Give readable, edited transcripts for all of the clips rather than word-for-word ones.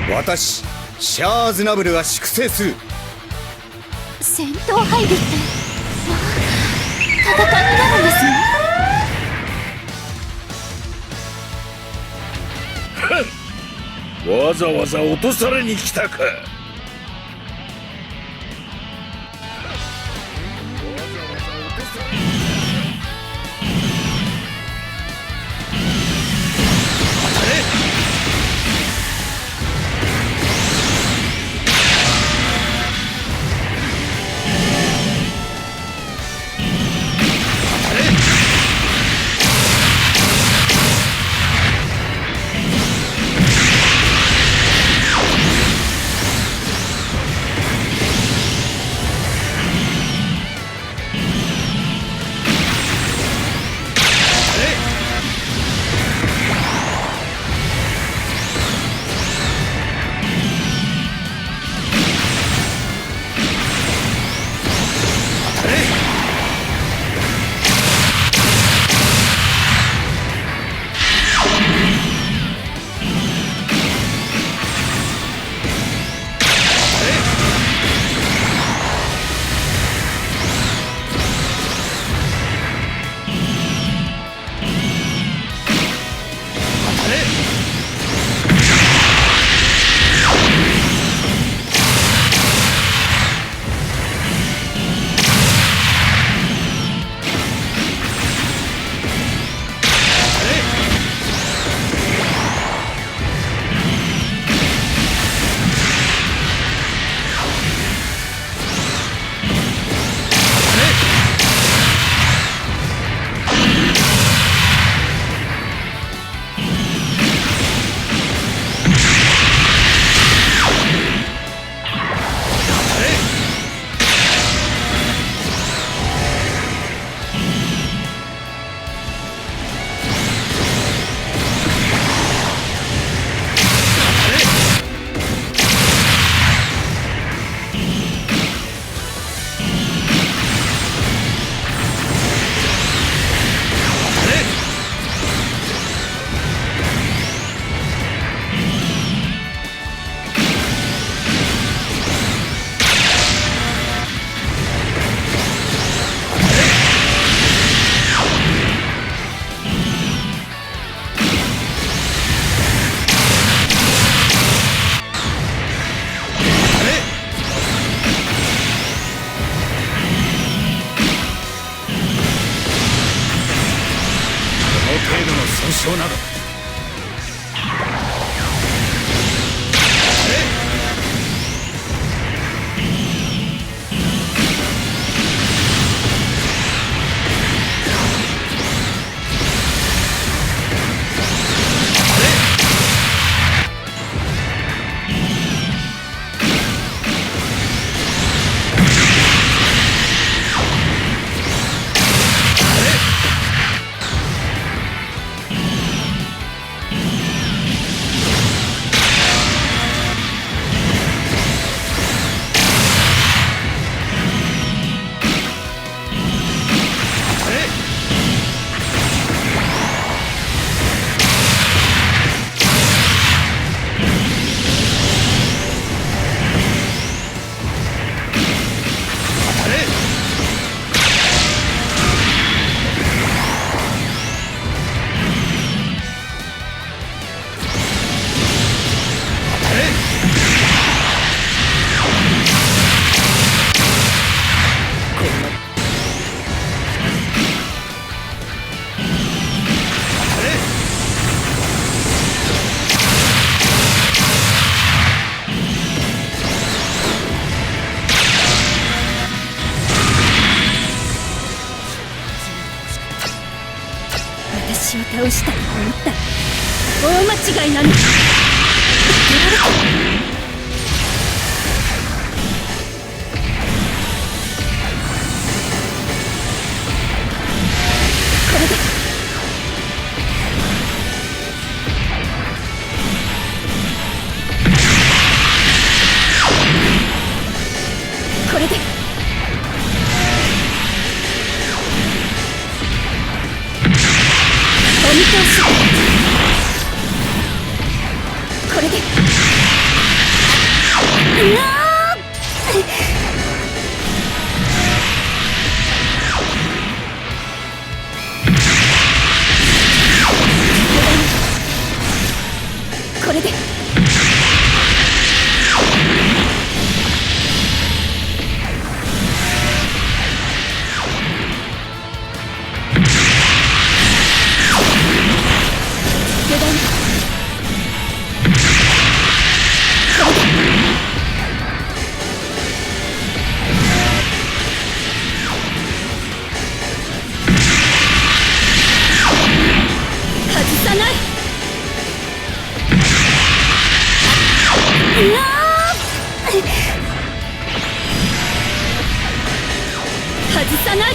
私シャアーズナブルが粛清する。戦闘配備って戦いになるんですね。わざわざ落とされに来たか。損傷など私を倒したと思ったら大間違いなの。これでこれでお見通し。これでれで油断外さない。うわー外さない。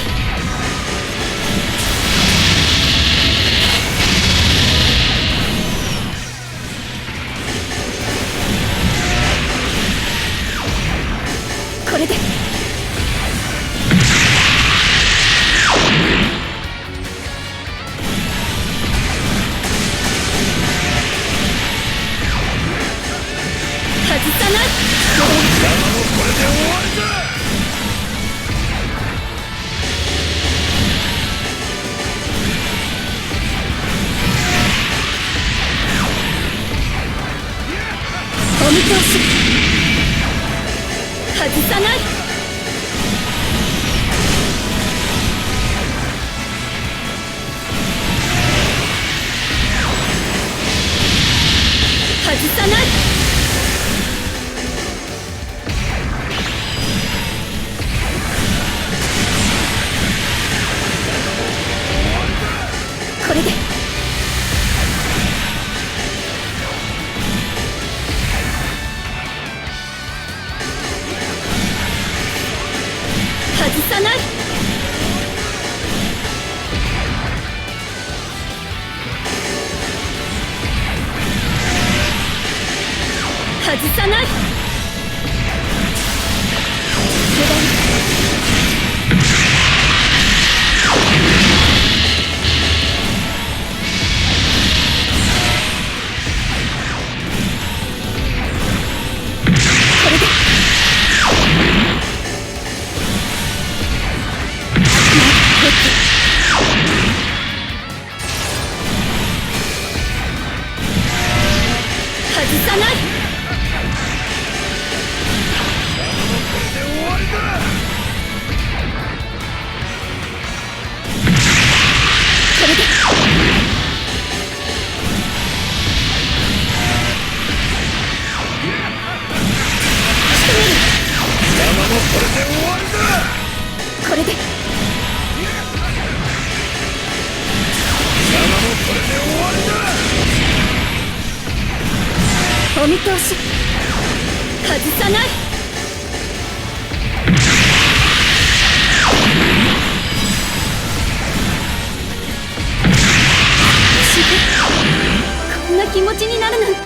これで外さない。貴様もこれで終わりだ。お見通し。外さない。外さない。これで外さない。外さない。油断これで外さない。これで終わりだ。これで仕留める。貴様もこれで終わりだ。これで貴様もこれで終わりだ。お見通し。外さない。こんな気持ちになるなんて。